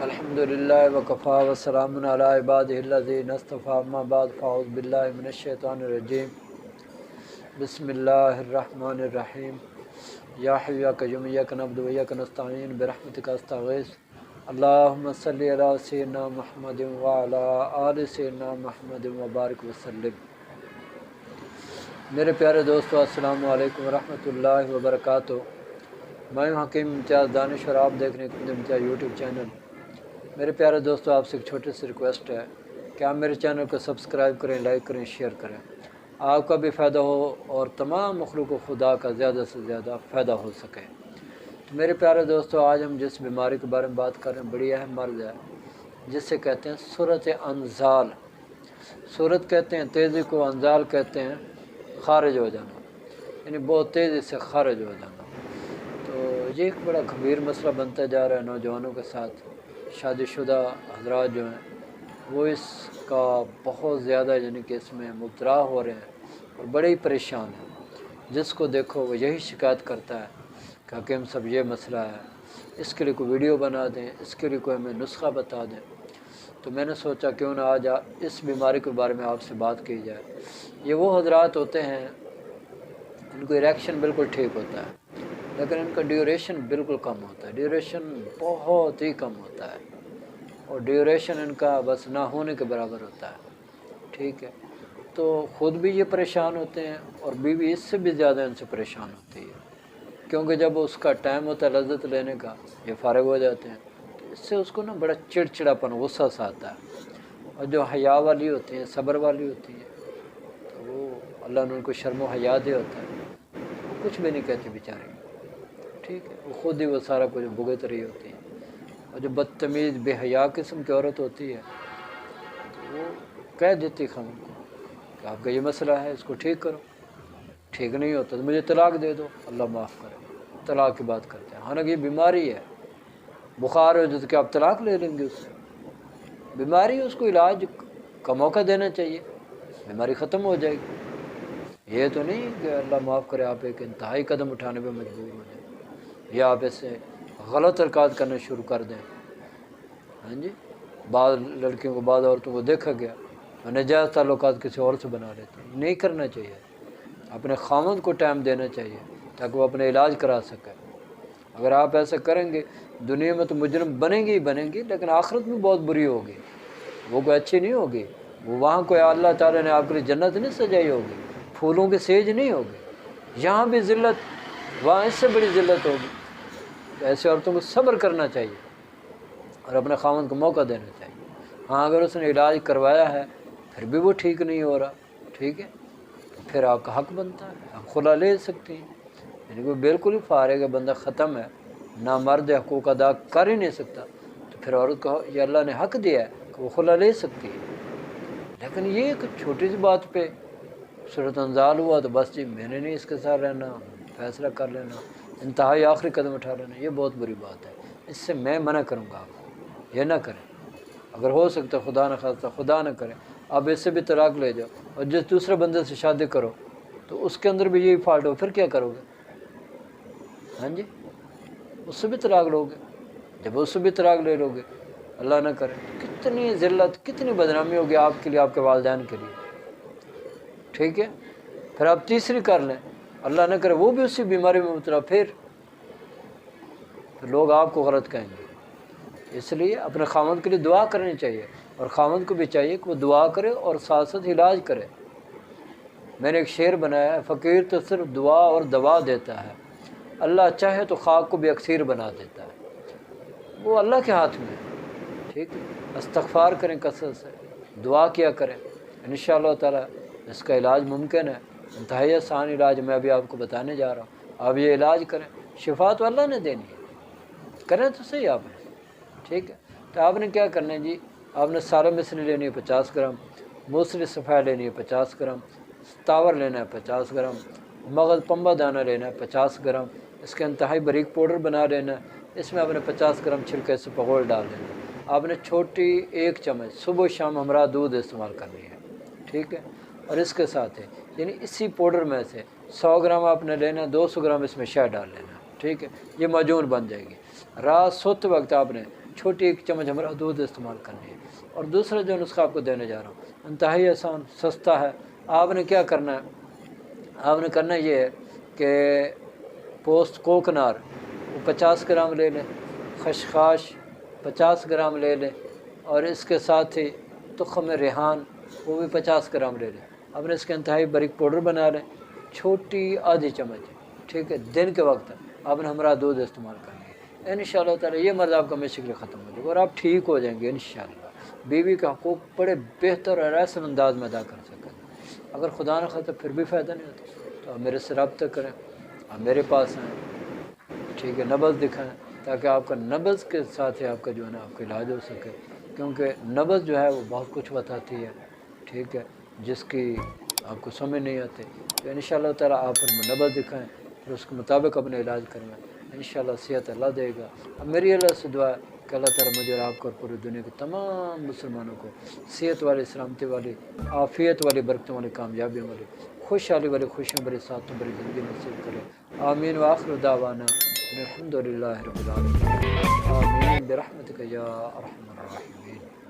الحمدللہ وکفا وسلام علی عبادہ الذین اصطفیٰ اما بعد فاعوذ باللہ من الشیطان الرجیم بسم اللہ الرحمن الرحیم یا حی یا قیوم ایاک نعبد و ایاک نستعین برحمتک استغیث اللہم صلی علی سیدنا محمد وعلی آل سیدنا محمد وبارک وسلم۔ میرے پیارے دوستو، السلام علیکم ورحمۃ اللہ وبرکاتہ۔ میں ہوں حکیم امتیاز دانش اور آپ دیکھ رہے ہیں امتیاز یوٹیوب چینل۔ میرے پیارے دوستو، آپ سے ایک چھوٹی سی ریکویسٹ ہے کہ آپ میرے چینل کو سبسکرائب کریں، لائک کریں، شیئر کریں، آپ کا بھی فائدہ ہو اور تمام مخلوق و خدا کا زیادہ سے زیادہ فائدہ ہو سکے۔ تو میرے پیارے دوستو، آج ہم جس بیماری کے بارے میں بات کر رہے ہیں بڑی اہم مرض ہے، جس سے کہتے ہیں صورت انزال۔ صورت کہتے ہیں تیزی کو، انزال کہتے ہیں خارج ہو جانا، یعنی بہت تیزی سے خارج ہو جانا۔ تو یہ ایک بڑا گھبیر مسئلہ بنتا جا رہا ہے نوجوانوں کے ساتھ۔ شادی شدہ حضرات جو ہیں وہ اس کا بہت زیادہ یعنی کہ اس میں مبتلا ہو رہے ہیں اور بڑے ہی پریشان ہیں۔ جس کو دیکھو وہ یہی شکایت کرتا ہے کہ حکیم صاحب یہ مسئلہ ہے، اس کے لیے کوئی ویڈیو بنا دیں، اس کے لیے کوئی ہمیں نسخہ بتا دیں۔ تو میں نے سوچا کیوں نہ آج اس بیماری کے بارے میں آپ سے بات کی جائے۔ یہ وہ حضرات ہوتے ہیں ان کو اریکشن بالکل ٹھیک ہوتا ہے، لیکن ان کا ڈیوریشن بالکل کم ہوتا ہے، ڈیوریشن بہت ہی کم ہوتا ہے، اور ڈیوریشن ان کا بس نہ ہونے کے برابر ہوتا ہے، ٹھیک ہے۔ تو خود بھی یہ پریشان ہوتے ہیں اور بیوی اس سے بھی زیادہ ان سے پریشان ہوتی ہے، کیونکہ جب اس کا ٹائم ہوتا ہے لذت لینے کا، یہ فارغ ہو جاتے ہیں، تو اس سے اس کو نا بڑا چڑچڑاپن، غصہ سا آتا ہے۔ اور جو حیا والی ہوتی ہیں، صبر والی ہوتی ہیں، تو وہ اللہ نے ان کو شرم و حیا دیا ہوتا ہے، وہ کچھ بھی نہیں کہتی بیچاری، ٹھیک ہے، وہ خود ہی وہ سارا کچھ بھگت رہی ہوتی ہے۔ اور جو بدتمیز بے حیا قسم کی عورت ہوتی ہے تو وہ کہہ دیتی خامن کو کہ آپ کا یہ مسئلہ ہے، اس کو ٹھیک کرو، ٹھیک نہیں ہوتا تو مجھے طلاق دے دو، اللہ معاف کرے۔ طلاق کی بات کرتے ہیں، حالانکہ یہ بیماری ہے، بخار ہو جو کہ آپ طلاق لے لیں گے، اس سے بیماری ہے، اس کو علاج کا موقع دینا چاہیے، بیماری ختم ہو جائے گی۔ یہ تو نہیں کہ اللہ معاف کرے آپ ایک انتہائی قدم اٹھانے پہ مجبور ہو جائیں یا آپ ایسے غلط حرکات کرنا شروع کر دیں۔ ہاں جی، بعض لڑکیوں کو، بعض عورتوں کو دیکھا گیا ناجائز تعلقات کسی اور سے بنا لیتے ہیں، نہیں کرنا چاہیے۔ اپنے خاوند کو ٹائم دینا چاہیے تاکہ وہ اپنے علاج کرا سکے۔ اگر آپ ایسا کریں گے دنیا میں تو مجرم بنیں گے ہی بنیں گے، لیکن آخرت میں بہت بری ہوگی، وہ کوئی اچھی نہیں ہوگی، وہ وہاں کوئی اللہ تعالیٰ نے آپ کے لیے جنت نہیں سجائی ہوگی، پھولوں کے سیج نہیں ہوگی، یہاں بھی ذلت، وہاں اس سے بڑی ذلت ہوگی۔ تو ایسے عورتوں کو صبر کرنا چاہیے اور اپنے خاوند کو موقع دینا چاہیے۔ ہاں اگر اس نے علاج کروایا ہے پھر بھی وہ ٹھیک نہیں ہو رہا، ٹھیک ہے، تو پھر آپ کا حق بنتا ہے، آپ خلا لے سکتی ہیں، یعنی کہ بالکل ہی فارغ ہے، بندہ ختم ہے، نامرد ہے، حقوق ادا کر ہی نہیں سکتا، تو پھر عورت کو یہ اللہ نے حق دیا ہے کہ وہ خلا لے سکتی ہے۔ لیکن یہ ایک چھوٹی سی بات پہ صورت انزال ہوا تو بس جی میں نے نہیں اس کے ساتھ رہنا، فیصلہ کر لینا، انتہائی آخری قدم اٹھا لینا، یہ بہت بری بات ہے۔ اس سے میں منع کروں گا آپ کو، یہ نہ کریں۔ اگر ہو سکتا ہے خدا نہ خواستہ، خدا نہ کرے آپ اس سے بھی طلاق لے جاؤ اور جس دوسرے بندے سے شادی کرو تو اس کے اندر بھی یہی فالٹ ہو، پھر کیا کرو گے؟ ہاں جی، اس سے بھی طلاق لو گے، جب اس سے بھی طلاق لے لو گے اللہ نہ کرے تو کتنی ذلت، کتنی بدنامی ہوگی آپ کے لیے، آپ کے والدین کے لیے، ٹھیک ہے۔ پھر آپ تیسری کر لیں، اللہ نہ کرے وہ بھی اسی بیماری میں مبتلا، پھر لوگ آپ کو غلط کہیں گے۔ اس لیے اپنے خاوند کے لیے دعا کرنی چاہیے، اور خاوند کو بھی چاہیے کہ وہ دعا کرے اور ساتھ ساتھ علاج کرے۔ میں نے ایک شعر بنایا ہے، فقیر تو صرف دعا اور دوا دیتا ہے، اللہ چاہے تو خاک کو بھی اکسیر بنا دیتا ہے۔ وہ اللہ کے ہاتھ میں ہے، ٹھیک ہے۔ استغفار کریں کثرت سے، دعا کیا کریں، انشاءاللہ تعالیٰ اس کا علاج ممکن ہے، انتہائی آسان علاج میں ابھی آپ کو بتانے جا رہا ہوں۔ آپ یہ علاج کریں، شفا تو اللہ نے دینی ہے، کریں تو صحیح آپ نے، ٹھیک ہے۔ تو آپ نے کیا کرنا ہے جی، آپ نے سارے مصری لینی ہے 50 گرام، موسری صفائی لینی ہے 50 گرام، تاور لینا ہے 50 گرام، مغز پنبہ دانہ لینا ہے 50 گرام، اس کا انتہائی باریک پاؤڈر بنا لینا ہے، اس میں آپ نے 50 گرام چھلکے سے پغول ڈال دینا ہے۔ آپ نے چھوٹی 1 چمچ صبح و شام ہمراہ دودھ استعمال کرنی ہے، ٹھیک ہے۔ اور اس کے ساتھ ہے یعنی اسی پاؤڈر میں سے 100 گرام آپ نے لینا ہے، 200 گرام اس میں شہد ڈال لینا ہے، ٹھیک ہے، یہ معجون بن جائے گی۔ رات سوتے وقت آپ نے چھوٹی ایک چمچ ہمارا دودھ استعمال کرنی ہے۔ اور دوسرا جو نسخہ آپ کو دینے جا رہا ہوں انتہائی آسان سستا ہے۔ آپ نے کیا کرنا ہے، آپ نے کرنا یہ ہے کہ پوست کوکنار وہ 50 گرام لے لیں، خشخاش 50 گرام لے لیں، اور اس کے ساتھ ہی تخم ریحان وہ بھی 50 گرام لے لیں۔ آپ نے اس کے انتہائی باریک پاؤڈر بنا لیں، چھوٹی آدھی چمچ، ٹھیک ہے۔ دن کے وقت آپ نے ہمارا دودھ استعمال کرنا ہے، انشاءاللہ تعالی یہ مرض آپ کا ہمیشہ کے لیے ختم ہو جائے گا اور آپ ٹھیک ہو جائیں گے انشاءاللہ۔ بیوی کا حقوق بڑے بہتر اور احسن انداز میں ادا کر سکیں۔ اگر خدا نہ خواستہ پھر بھی فائدہ نہیں ہوتا تو آپ میرے سے رابطہ کریں، آپ میرے پاس آئیں، ٹھیک ہے، نبض دکھائیں تاکہ آپ کا نبض کے ساتھ ہی آپ کا جو ہے نا آپ کا علاج ہو سکے، کیونکہ نبض جو ہے وہ بہت کچھ بتاتی ہے، ٹھیک ہے، جس کی آپ کو سمجھ نہیں آتی۔ تو انشاءاللہ تعالیٰ آپ پر نبض دکھائیں، پھر اس کے مطابق اپنے علاج کروائیں، انشاءاللہ صحت اللہ دے گا۔ اب میری اللہ سے دعا ہے کہ اللہ تعالیٰ مجھے اور آپ کو اور پوری دنیا کے تمام مسلمانوں کو صحت والی، سلامتی والی، عافیت والی، برکتوں والی، کامیابیوں والی، خوشحالی والی، خوشیوں بری، ساتوں بری زندگی نصیب کرے۔ آمین وآخر دعوانا الحمد للہ رب العالمین، آمین برحمتک یا ارحم الراحمین۔